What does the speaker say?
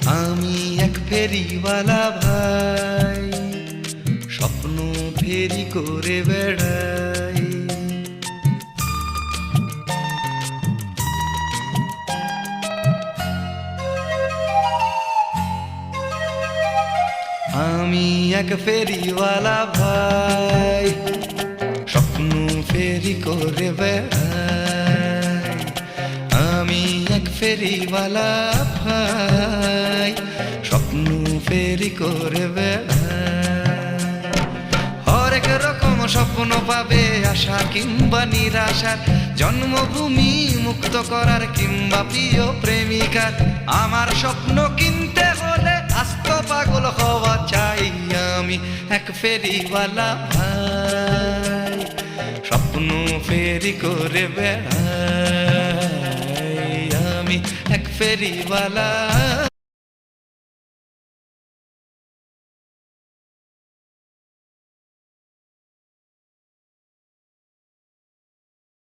আমি এক ফেরিওয়ালা ভাই, স্বপ্ন ফেরি করে বেড়াই। আমি এক ফেরিওয়ালা ভাই, স্বপ্ন ফেরি করে বেড়াই। আমি এক ফেরিওয়ালা ভাই, স্বপ্ন ফেরি করে বেড়াই। হরেক রকম স্বপ্ন পাবে, আশা কিংবা নিরাশার, জন্মভূমি মুক্ত করার কিংবা প্রিয় প্রেমিকার। আমার স্বপ্ন কিনতে হলে আস্ত পাগল হওয়া চাই। আমি এক ফেরিওয়ালা ভাই, স্বপ্ন ফেরি করে বেড়াই। আমি এক ফেরিওয়ালা